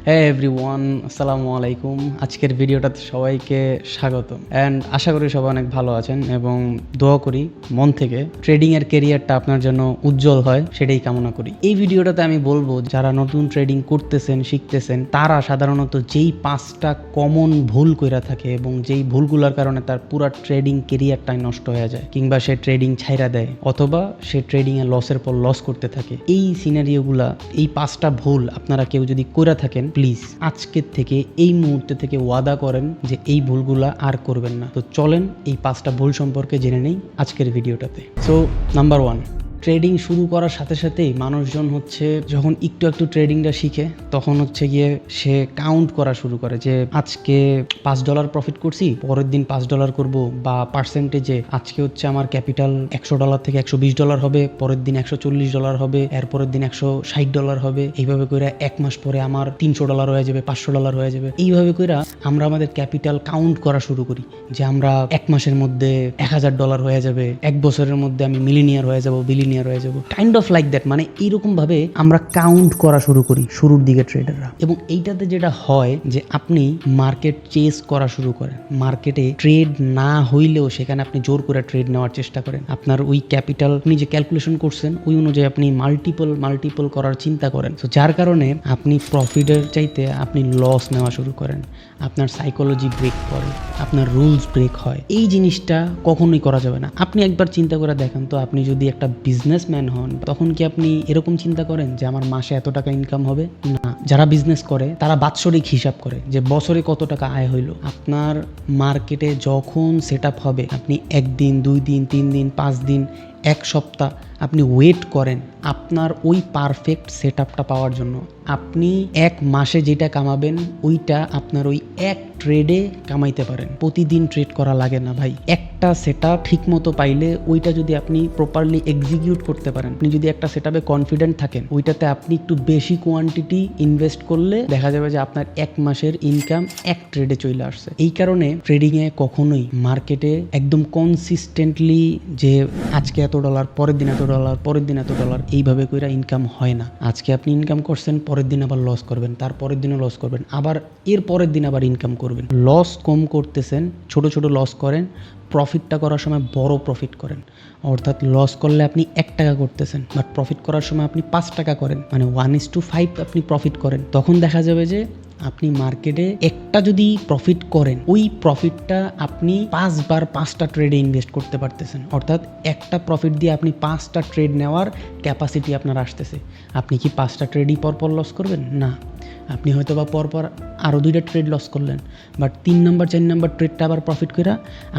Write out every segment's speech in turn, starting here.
হ্যাঁ এভরিওয়ান, আসসালামু আলাইকুম। আজকের ভিডিওটাতে সবাইকে স্বাগতম অ্যান্ড আশা করি সবাই অনেক ভালো আছেন এবং দোয়া করি মন থেকে ট্রেডিংয়ের কেরিয়ারটা আপনার জন্য উজ্জ্বল হয় সেটাই কামনা করি। এই ভিডিওটাতে আমি বলবো যারা নতুন ট্রেডিং করতেছেন, শিখতেছেন, তারা সাধারণত যেই 5টা কমন ভুল কইরা থাকে এবং যেই ভুলগুলোর কারণে তার পুরা ট্রেডিং কেরিয়ারটাই নষ্ট হয়ে যায়, কিংবা সে ট্রেডিং ছাইরা দেয় অথবা সে ট্রেডিংয়ে লসের পর লস করতে থাকে। এই সিনারিওগুলা, এই 5টা ভুল আপনারা কেউ যদি করে থাকেন, প্লিজ আজকের থেকে, এই মুহূর্তে থেকে ওয়াদা করেন যে এই ভুলগুলা আর করবেন না। তো চলেন এই 5টা ভুল সম্পর্কে জেনে নেই আজকের ভিডিওটাতে। সো নাম্বার 1, ট্রেডিং শুরু করার সাথে সাথেই মানুষজন হচ্ছে যখন একটু একটু ট্রেডিংটা শিখে তখন হচ্ছে গিয়ে সে কাউন্ট করা শুরু করে যে আজকে $5 প্রফিট করছি, পরের দিন $5 করব, বা পার্সেন্টেজে আজকে হচ্ছে আমার ক্যাপিটাল $100 থেকে $120 হবে, পরের দিন $140 হবে, এরপরের দিন $160 হবে। এইভাবে করে এক মাস পরে আমার $300 হয়ে যাবে, $500 হয়ে যাবে। এইভাবে করে আমরা আমাদের ক্যাপিটাল কাউন্ট করা শুরু করি যে আমরা এক মাসের মধ্যে $1000 হয়ে যাবে, এক বছরের মধ্যে আমি মিলিনিয়ার হয়ে যাব, বিলিনিয়ার হয়ে যাব, কাইন্ড অফ লাইক দ্যাট। মানে এইরকম ভাবে আমরা কাউন্ট করা শুরু করি শুরুর দিকে ট্রেডাররা। এবং এইটাতে যেটা হয় যে আপনি মার্কেট চেস করা শুরু করেন, মার্কেটে ট্রেড না হইলেও সেখানে আপনি জোর করে ট্রেড নেওয়ার চেষ্টা করেন। আপনার ওই ক্যাপিটাল আপনি যে ক্যালকুলেশন করছেন ওই অনুযায়ী আপনি মাল্টিপল করার চিন্তা করেন। তো যার কারণে আপনি প্রফিটের চাইতে আপনি লস নেওয়া শুরু করেন, আপনার সাইকোলজি ব্রেক করে, আপনার রুলস ব্রেক হয়। এই জিনিসটা কখনোই করা যাবে না। আপনি একবার চিন্তা করে দেখেন তো, আপনি যদি একটা বিজনেসম্যান হন তখন কি আপনি এরকম চিন্তা করেন যে আমার মাসে এত টাকা ইনকাম হবে? না। যারা বিজনেস করে তারা বাৎসরিক হিসাব করে যে বছরে কত টাকা আয় হইলো। আপনার মার্কেটে যখন সেট আপ হবে, আপনি 1 দিন, 2 দিন, 3 দিন, 5 দিন, 1 সপ্তাহ আপনি ওয়েট করেন আপনার ওই পারফেক্ট সেট আপটা পাওয়ার জন্য। আপনি 1 মাসে যেটা কামাবেন ওইটা আপনার ওই এক ট্রেডে কামাইতে পারেন। প্রতিদিন ট্রেড করা লাগে না ভাই। একটা সেট আপ ঠিক মতো পাইলে ওইটা যদি আপনি প্রপারলি এক্সিকিউট করতে পারেন, আপনি যদি একটা সেট আপে কনফিডেন্ট থাকেন, ওইটাতে আপনি একটু বেশি কোয়ান্টিটি ইনভেস্ট করলে দেখা যাবে যে আপনার 1 মাসের ইনকাম এক ট্রেডে চলে আসছে। এই কারণে ট্রেডিংয়ে কখনোই মার্কেটে একদম কনসিস্টেন্টলি যে আজকে $এত, পরের দিন $এত, পরের দিন $এত, এইভাবে কইরা ইনকাম হয় না। আজকে আপনি ইনকাম করছেন, পরের দিন আবার লস করবেন, তার পরের দিনও লস করবেন, আবার এর পরের দিন আবার ইনকাম করবেন। লস কম করতেছেন, ছোট ছোট লস করেন, প্রফিটটা করার সময় বড় প্রফিট করেন। অর্থাৎ লস করলে আপনি $1 করতেছেন, বাট প্রফিট করার সময় আপনি $5 করেন, মানে 1:5 আপনি প্রফিট করেন। তখন দেখা যাবে যে আপনি মার্কেটে একটা যদি প্রফিট করেন, ওই প্রফিটটা আপনি 5 বার 5টা ট্রেডে ইনভেস্ট করতে পারতেছেন। অর্থাৎ একটা প্রফিট দিয়ে আপনি 5টা ট্রেড নেওয়ার ক্যাপাসিটি আপনার আসতেছে। আপনি কি 5টা ট্রেডই পরপর লস করবেন? না। আপনি হয়তো বা পরপর আরও 2টা ট্রেড লস করলেন, বাট 3 নম্বর 4 নম্বর ট্রেডটা আবার প্রফিট করে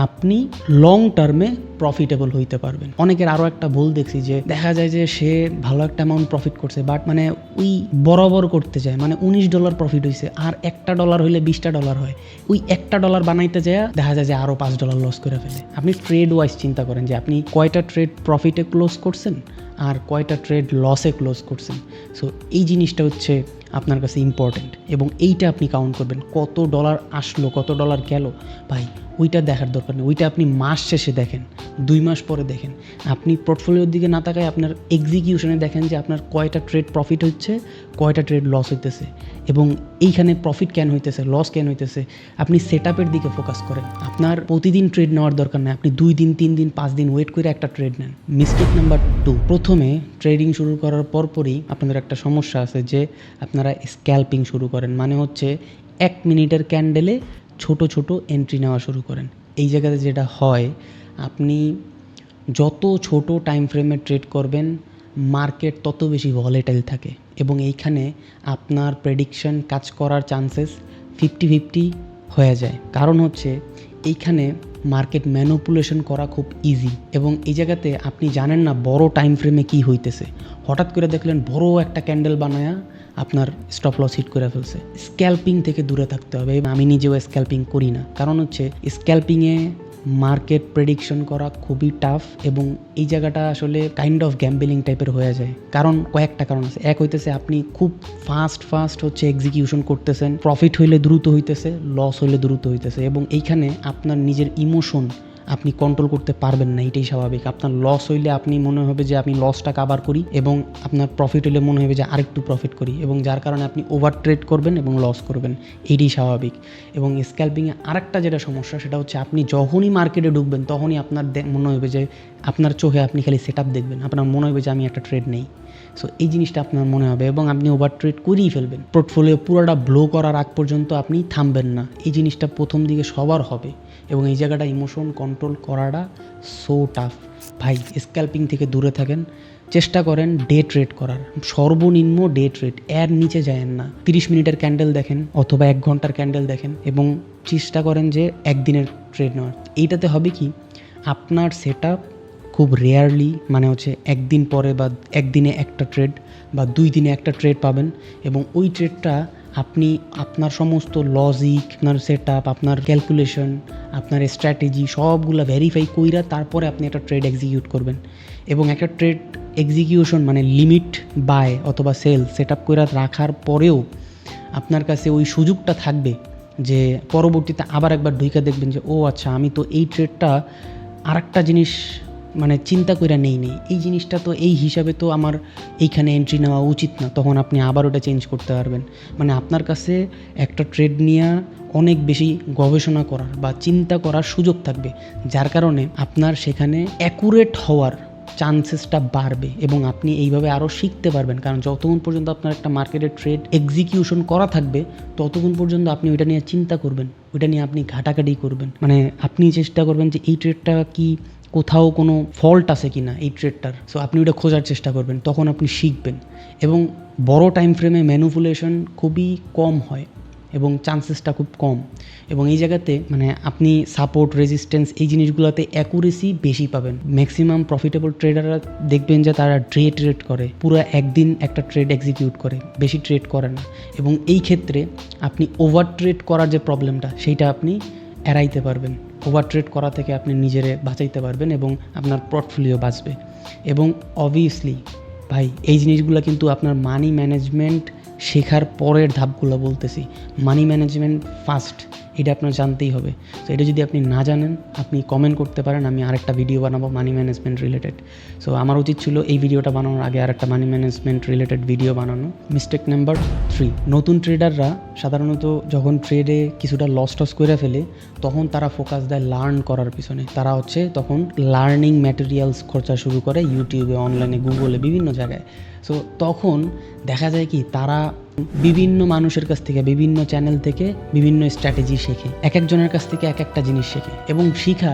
আপনি লং টার্মে প্রফিটেবল হইতে পারবেন। অনেকের আরও একটা ভুল দেখছি যে দেখা যায় যে সে ভালো একটা অ্যামাউন্ট প্রফিট করছে, বাট মানে ওই বরাবর করতে যায়, মানে $19 প্রফিট হয়েছে আর $1 হইলে $20 হয়, ওই $1 বানাইতে যায় দেখা যায় যে আরও $5 লস করে ফেলে। আপনি ট্রেড ওয়াইজ চিন্তা করেন যে আপনি কয়টা ট্রেড প্রফিটে ক্লোজ করছেন আর কয়টা ট্রেড লসে ক্লোজ করছেন। সো এই জিনিসটা হচ্ছে আপনার কাছে ইম্পর্টেন্ট এবং এইটা আপনি কাউন্ট করবেন। কত ডলার আসলো, কত ডলার গেল, ভাই ওইটা দেখার দরকার নেই। ওইটা আপনি মাস শেষে দেখেন, 2 মাস পরে দেখেন। আপনি পোর্টফোলিওর দিকে না তাকায় আপনার এক্সিকিউশনে দেখেন যে আপনার কয়টা ট্রেড প্রফিট হচ্ছে, কয়টা ট্রেড লস হইতেছে এবং এইখানে প্রফিট কেন হইতেছে, লস কেন হইতেছে। আপনি সেট আপের দিকে ফোকাস করেন। আপনার প্রতিদিন ট্রেড নেওয়ার দরকার নেই, আপনি 2 দিন, 3 দিন, 5 দিন ওয়েট করে একটা ট্রেড নেন। মিস্টেক নাম্বার 2, প্রথমে ট্রেডিং শুরু করার পরপরই আপনাদের একটা সমস্যা আছে যে আপনারা স্ক্যাল্পিং শুরু করেন। মানে হচ্ছে 1 মিনিটের ক্যান্ডেলে ছোট ছোট এন্ট্রি নেওয়া শুরু করেন। এই জায়গাতে যেটা হয়, আপনি যত ছোট টাইম ফ্রেমে ট্রেড করবেন মার্কেট তত বেশি ভলেটাইল থাকে এবং এইখানে আপনার প্রেডিকশন কাজ করার চান্সেস 50-50 হয়ে যায়। কারণ হচ্ছে এইখানে মার্কেট ম্যানিপুলেশন করা খুব ইজি এবং এই জায়গাতে আপনি জানেন না বড় টাইম ফ্রেমে কী হইতেছে। হঠাৎ করে দেখলেন বড় একটা ক্যান্ডেল বানায়া আপনার স্টপ লস হিট করে ফেলছে। স্ক্যাল্পিং থেকে দূরে থাকতে হবে। আমি নিজেও স্ক্যাল্পিং করি না, কারণ হচ্ছে স্ক্যাল্পিংয়ে মার্কেট প্রেডিকশন করা খুবই টাফ এবং এই জায়গাটা আসলে কাইন্ড অফ গ্যাম্বলিং টাইপের হয়ে যায়। কারণ কয়েকটা কারণ আছে। এক হইতেছে আপনি খুব ফাস্ট হচ্ছে এক্সিকিউশন করতেছেন, প্রফিট হইলে দ্রুত হইতেছে, লস হইলে দ্রুত হইতেছে এবং এইখানে আপনার নিজের ইমোশন আপনি কন্ট্রোল করতে পারবেন না, এটাই স্বাভাবিক। আপনার লস হইলে আপনি মনে হবে যে আমি লসটা কাভার করি, এবং আপনার প্রফিট হইলে মনে হবে যে আরেকটু প্রফিট করি, এবং যার কারণে আপনি ওভার ট্রেড করবেন এবং লস করবেন, এটাই স্বাভাবিক। এবং স্ক্যাল্পিংয়ে আরেকটা যেটা সমস্যা সেটা হচ্ছে আপনি যখনই মার্কেটে ঢুকবেন তখনই আপনার মনে হবে যে আপনার চোখে আপনি খালি সেট আপ দেখবেন, আপনার মনে হবে যে আমি একটা ট্রেড নেই। সো এই জিনিসটা আপনার মনে হবে এবং আপনি ওভার ট্রেড করেই ফেলবেন। পোর্টফোলিও পুরোটা ব্লো করার আগ পর্যন্ত আপনি থামবেন না। এই জিনিসটা প্রথম দিকে সবার হবে, এবং এই জায়গাটা ইমোশন কন্ট্রোল করাটা সো টাফ। ভাই স্ক্যাল্পিং থেকে দূরে থাকেন, চেষ্টা করেন ডে ট্রেড করার, সর্বনিম্ন ডে ট্রেড, এর নিচে যায়েন না। 30 মিনিটের ক্যান্ডেল দেখেন অথবা 1 ঘন্টার ক্যান্ডেল দেখেন, এবং চেষ্টা করেন যে একদিনের ট্রেড নেওয়ার। এইটাতে হবে কি, আপনার সেট আপ খুব রেয়ারলি, মানে হচ্ছে একদিন পরে বা একদিনে একটা ট্রেড বা 2 দিনে একটা ট্রেড পাবেন, এবং ওই ট্রেডটা আপনি আপনার সমস্ত লজিক, আপনার সেট আপ, আপনার ক্যালকুলেশন, আপনার স্ট্র্যাটেজি সবগুলো ভেরিফাই কইরা তারপরে আপনি একটা ট্রেড এক্সিকিউট করবেন। এবং একটা ট্রেড এক্সিকিউশন মানে লিমিট বাই অথবা সেল সেট আপ করে রাখার পরেও আপনার কাছে ওই সুযোগটা থাকবে যে পরবর্তীতে আবার একবার ঢুইকা দেখবেন যে ও আচ্ছা, আমি তো এই ট্রেডটা আরেকটা জিনিস মানে চিন্তা করে নেই, এই জিনিসটা তো এই হিসাবে তো আমার এইখানে এন্ট্রি নেওয়া উচিত না, তখন আপনি আবার ওটা চেঞ্জ করতে পারবেন। মানে আপনার কাছে একটা ট্রেড নিয়ে অনেক বেশি গবেষণা করার বা চিন্তা করার সুযোগ থাকবে, যার কারণে আপনার সেখানে অ্যাকুরেট হওয়ার চান্সেসটা বাড়বে, এবং আপনি এইভাবে আরও শিখতে পারবেন। কারণ যতক্ষণ পর্যন্ত আপনার একটা মার্কেটের ট্রেড এক্সিকিউশন করা থাকবে ততক্ষণ পর্যন্ত আপনি ওইটা নিয়ে চিন্তা করবেন, ওইটা নিয়ে আপনি ঘাটাঘাটি করবেন, মানে আপনি চেষ্টা করবেন যে এই ট্রেডটা কি কোথাও কোনো ফল্ট আছে কি না এই ট্রেডটার। সো আপনি ওটা খোঁজার চেষ্টা করবেন, তখন আপনি শিখবেন। এবং বড় টাইম ফ্রেমে ম্যানিপুলেশন খুবই কম হয় এবং চান্সেসটা খুব কম, এবং এই জায়গাতে মানে আপনি সাপোর্ট রেজিস্ট্যান্স এই জিনিসগুলোতে অ্যাকুরেসি বেশি পাবেন। ম্যাক্সিমাম প্রফিটেবল ট্রেডাররা দেখবেন যে তারা ডে ট্রেড করে, পুরো একদিন একটা ট্রেড এক্সিকিউট করে, বেশি ট্রেড করে না। এবং এই ক্ষেত্রে আপনি ওভার ট্রেড করার যে প্রবলেমটা সেইটা আপনি এড়াইতে পারবেন। ওভার ট্রেড করা থেকে আপনি নিজেরে বাঁচাইতে পারবেন এবং আপনার পোর্টফোলিও বাঁচবে। এবং অবভিয়াসলি ভাই এই জিনিসগুলো কিন্তু আপনার মানি ম্যানেজমেন্ট শেখার পরের ধাপগুলো বলতেছি। মানি ম্যানেজমেন্ট ফার্স্ট, এটা আপনার জানতেই হবে। তো এটা যদি আপনি না জানেন আপনি কমেন্ট করতে পারেন, আমি আরেকটা ভিডিও বানাবো মানি ম্যানেজমেন্ট রিলেটেড। সো আমার উচিত ছিল এই ভিডিওটা বানানোর আগে আরেকটা মানি ম্যানেজমেন্ট রিলেটেড ভিডিও বানানো। মিস্টেক নাম্বার 3, নতুন ট্রেডাররা সাধারণত যখন ট্রেডে কিছুটা লস টস করে ফেলে তখন তারা ফোকাস দেয় লার্ন করার পিছনে। তারা হচ্ছে তখন লার্নিং ম্যাটেরিয়ালস খরচা শুরু করে ইউটিউবে, অনলাইনে, গুগলে, বিভিন্ন জায়গায়। সো তখন দেখা যায় কি তারা বিভিন্ন মানুষের কাছ থেকে, বিভিন্ন চ্যানেল থেকে বিভিন্ন স্ট্র্যাটেজি শেখে, এক একজনের কাছ থেকে এক একটা জিনিস শেখে, এবং শিখা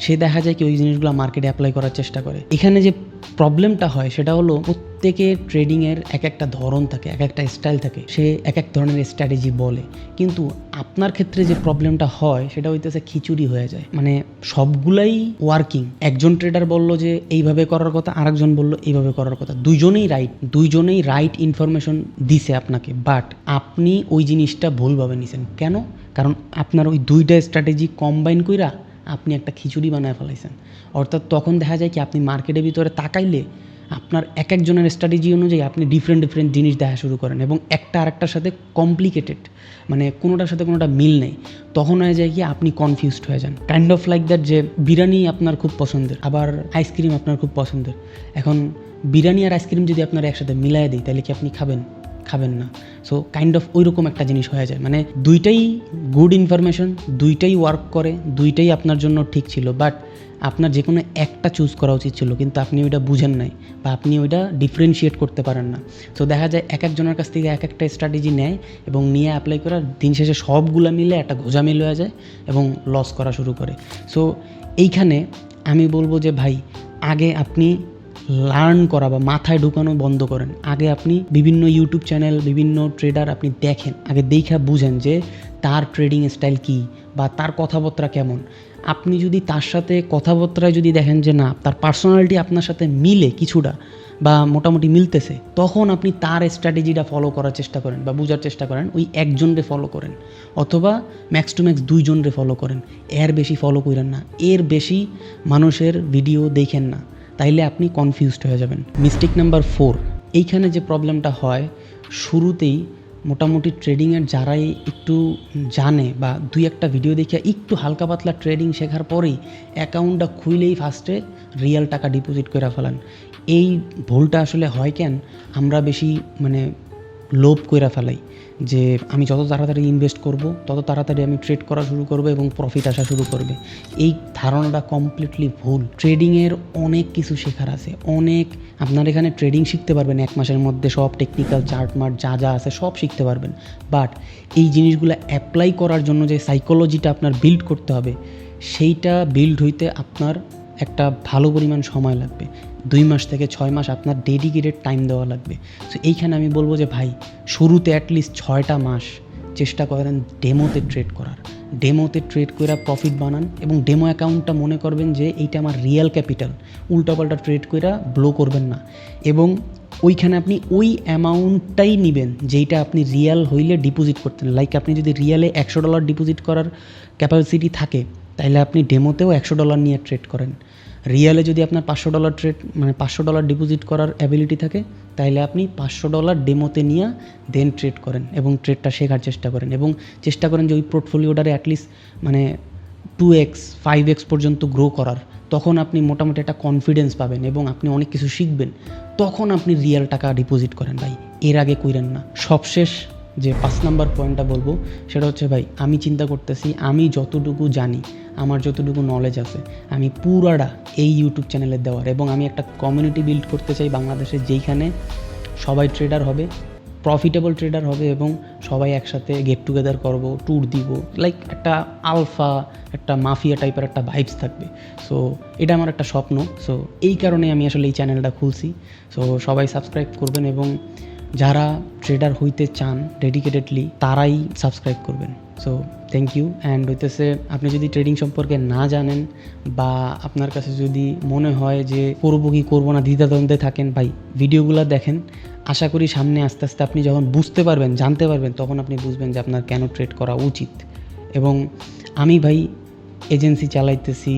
সে দেখা যায় কি ওই জিনিসগুলো মার্কেটে অ্যাপ্লাই করার চেষ্টা করে। এখানে যে প্রবলেমটা হয় সেটা হলো প্রত্যেকের ট্রেডিংয়ের এক একটা ধরন থাকে, এক একটা স্টাইল থাকে, সে এক এক ধরনের স্ট্র্যাটেজি বলে। কিন্তু আপনার ক্ষেত্রে যে প্রবলেমটা হয় সেটা হইতেছে খিচুড়ি হয়ে যায়, মানে সবগুলাই ওয়ার্কিং। একজন ট্রেডার বলল যে এইভাবে করার কথা, আরেকজন বলল এইভাবে করার কথা, দুইজনেই রাইট ইনফরমেশন দিছে আপনাকে, বাট আপনি ওই জিনিসটা ভুলভাবে নিছেন। কেন? কারণ আপনার ওই দুইটা স্ট্র্যাটেজি কম্বাইন কইরা আপনি একটা খিচুড়ি বানায় ফেলাইছেন। অর্থাৎ তখন দেখা যায় কি আপনি মার্কেটের ভিতরে তাকাইলে আপনার এক একজনের স্ট্র্যাটেজি অনুযায়ী আপনি ডিফারেন্ট জিনিস দেখা শুরু করেন, এবং একটা আরেকটার সাথে কমপ্লিকেটেড, মানে কোনোটার সাথে কোনোটা মিল নেই। তখন হয়ে যায় কি আপনি কনফিউজড হয়ে যান। কাইন্ড অফ লাইক দ্যাট যে বিরিয়ানি আপনার খুব পছন্দের, আবার আইসক্রিম আপনার খুব পছন্দের। এখন বিরিয়ানি আর আইসক্রিম যদি আপনার একসাথে মিলাই দিই তাহলে কি আপনি খাবেন না। সো কাইন্ড অফ ওই রকম একটা জিনিস হয়ে যায়, মানে দুইটাই গুড ইনফরমেশন, দুইটাই ওয়ার্ক করে, দুইটাই আপনার জন্য ঠিক ছিল, বাট আপনার যে কোনো একটা চুজ করা উচিত ছিল, কিন্তু আপনি ওইটা বুঝেন নাই বা আপনি ওইটা ডিফারেন্সিয়েট করতে পারেন না। সো দেখা যায় এক একজনের কাছ থেকে এক একটা স্ট্র্যাটেজি নেয় এবং নিয়ে অ্যাপ্লাই করার দিন শেষে সবগুলো মিলে একটা গোজামিল হয়ে যায় এবং লস করা শুরু করে। সো এইখানে আমি বলবো যে ভাই আগে আপনি লার্ন করা বা মাথায় ঢুকানো বন্ধ করেন। আগে আপনি বিভিন্ন ইউটিউব চ্যানেল, বিভিন্ন ট্রেডার আপনি দেখেন, আগে দেখা বুঝেন যে তার ট্রেডিং স্টাইল কী বা তার কথাবার্তা কেমন। আপনি যদি তার সাথে কথাবার্তায় যদি দেখেন যে না তার পার্সোনালিটি আপনার সাথে মিলে কিছুটা বা মোটামুটি মিলতেছে, তখন আপনি তার স্ট্র্যাটেজিটা ফলো করার চেষ্টা করেন বা বোঝার চেষ্টা করেন, ওই একজনরে ফলো করেন অথবা ম্যাক্স টু ম্যাক্স দুইজনরে ফলো করেন, এর বেশি ফলো করেন না, এর বেশি মানুষের ভিডিও দেখেন না, তাইলে আপনি কনফিউজড হয়ে যাবেন। মিস্টেক নাম্বার 4, এইখানে যে প্রবলেমটা হয় শুরুতেই মোটামুটি ট্রেডিংয়ের যারাই একটু জানে বা দুই একটা ভিডিও দেখে একটু হালকা পাতলা ট্রেডিং শেখার পরেই অ্যাকাউন্টটা খুইলেই ফার্স্টে রিয়েল টাকা ডিপোজিট করে ফেলান। এই ভুলটা আসলে হয় কেন, আমরা বেশি মানে লোভ কইরা ফেলাই যে আমি যত তাড়াতাড়ি ইনভেস্ট করব তত তাড়াতাড়ি আমি ট্রেড করা শুরু করব এবং প্রফিট আসা শুরু করবে। এই ধারণাটা কমপ্লিটলি ভুল। ট্রেডিংয়ের অনেক কিছু শেখার আছে, অনেক আপনার এখানে ট্রেডিং শিখতে পারবেন 1 মাসের মধ্যে, সব টেকনিক্যাল চার্ট মার্ট যা যা আছে সব শিখতে পারবেন। বাট এই জিনিসগুলো অ্যাপ্লাই করার জন্য যে সাইকোলজিটা আপনার বিল্ড করতে হবে, সেইটা বিল্ড হইতে আপনার একটা ভালো পরিমাণ সময় লাগবে। 2 মাস থেকে 6 মাস আপনার ডেডিকেটেড টাইম দেওয়া লাগবে। সো এইখানে আমি বলবো যে ভাই শুরুতে অ্যাটলিস্ট 6টা মাস চেষ্টা করেন ডেমোতে ট্রেড করার। ডেমোতে ট্রেড করে প্রফিট বানান এবং ডেমো অ্যাকাউন্টটা মনে করবেন যে এইটা আমার রিয়েল ক্যাপিটাল। উল্টাপাল্টা ট্রেড করে ব্লো করবেন না এবং ওইখানে আপনি ওই অ্যামাউন্টটাই নেবেন যেইটা আপনি রিয়াল হইলে ডিপোজিট করতেন। লাইক আপনি যদি রিয়ালে $100 ডিপোজিট করার ক্যাপাসিটি থাকে, তাইলে আপনি ডেমোতেও $100 নিয়ে ট্রেড করেন। রিয়ালে যদি আপনার $500 ট্রেড মানে $500 ডিপোজিট করার অ্যাবিলিটি থাকে, তাইলে আপনি $500 ডেমোতে নিয়ে দেন ট্রেড করেন এবং ট্রেডটা শেখার চেষ্টা করেন এবং চেষ্টা করেন যে ওই পোর্টফোলিওটারে অ্যাটলিস্ট মানে 2x 5x পর্যন্ত গ্রো করার। তখন আপনি মোটামুটি একটা কনফিডেন্স পাবেন এবং আপনি অনেক কিছু শিখবেন। তখন আপনি রিয়েল টাকা ডিপোজিট করেন ভাই, এর আগে কইরেন না। সবশেষ যে 5 নাম্বার পয়েন্টটা বলবো সেটা হচ্ছে ভাই, আমি চিন্তা করতেছি আমি যতটুকু জানি, আমার যতটুকু নলেজ আছে, আমি পুরাটা এই ইউটিউব চ্যানেলে দেওয়ার এবং আমি একটা কমিউনিটি বিল্ড করতে চাই বাংলাদেশে, যেইখানে সবাই ট্রেডার হবে, প্রফিটেবল ট্রেডার হবে এবং সবাই একসাথে গেট টুগেদার করব, ট্যুর দিব, লাইক একটা আলফা একটা মাফিয়া টাইপের একটা ভাইবস থাকবে। সো এটা আমার একটা স্বপ্ন। সো এই কারণে আমি আসলে এই চ্যানেলটা খুলছি। সো সবাই সাবস্ক্রাইব করবেন এবং যারা ট্রেডার হইতে চান ডেডিকেটেডলি তারাই সাবস্ক্রাইব করবেন। So thank you. অ্যান্ড হইতেছে আপনি যদি ট্রেডিং সম্পর্কে না জানেন বা আপনার কাছে যদি মনে হয় যে করবো কি করবো না দ্বিধাদ্বন্দ্বে থাকেন, ভাই ভিডিওগুলো দেখেন। আশা করি সামনে আস্তে আস্তে আপনি যখন বুঝতে পারবেন, জানতে পারবেন, তখন আপনি বুঝবেন যে আপনার কেন ট্রেড করা উচিত। এবং আমি ভাই এজেন্সি চালাইতেছি,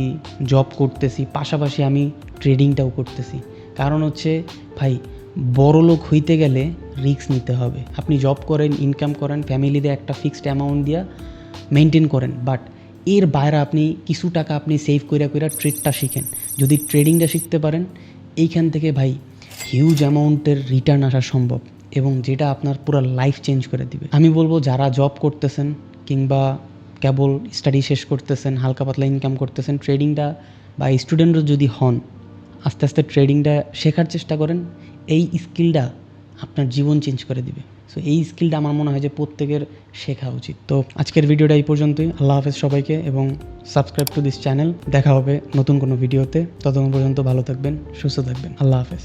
জব করতেছি, পাশাপাশি আমি ট্রেডিংটাও করতেছি। কারণ হচ্ছে ভাই বড়লোক হইতে গেলে রিস্ক নিতে হবে। আপনি জব করেন, ইনকাম করেন, ফ্যামিলিতে একটা ফিক্সড অ্যামাউন্ট দিয়া মেনটেন করেন, বাট এর বাইরে আপনি কিছু টাকা আপনি সেভ কইরা ট্রেডটা শিখেন। যদি ট্রেডিংটা শিখতে পারেন, এইখান থেকে ভাই হিউজ অ্যামাউন্টের রিটার্ন আসা সম্ভব এবং যেটা আপনার পুরো লাইফ চেঞ্জ করে দিবে। আমি বলবো যারা জব করতেছেন কিংবা কেবল স্টাডি শেষ করতেছেন, হালকা পাতলা ইনকাম করতেছেন, ট্রেডিংটা বা স্টুডেন্টও যদি হন, আস্তে আস্তে ট্রেডিংটা শেখার চেষ্টা করেন। এই স্কিলটা আপনার জীবন চেঞ্জ করে দিবে। সো এই স্কিলটা আমার মনে হয় যে প্রত্যেকের শেখা উচিত। তো আজকের ভিডিওটা এই পর্যন্তই। আল্লাহ হাফেজ সবাইকে এবং সাবস্ক্রাইব টু দিস চ্যানেল। দেখা হবে নতুন কোনো ভিডিওতে। ততক্ষণ পর্যন্ত ভালো থাকবেন, সুস্থ থাকবেন। আল্লাহ হাফেজ।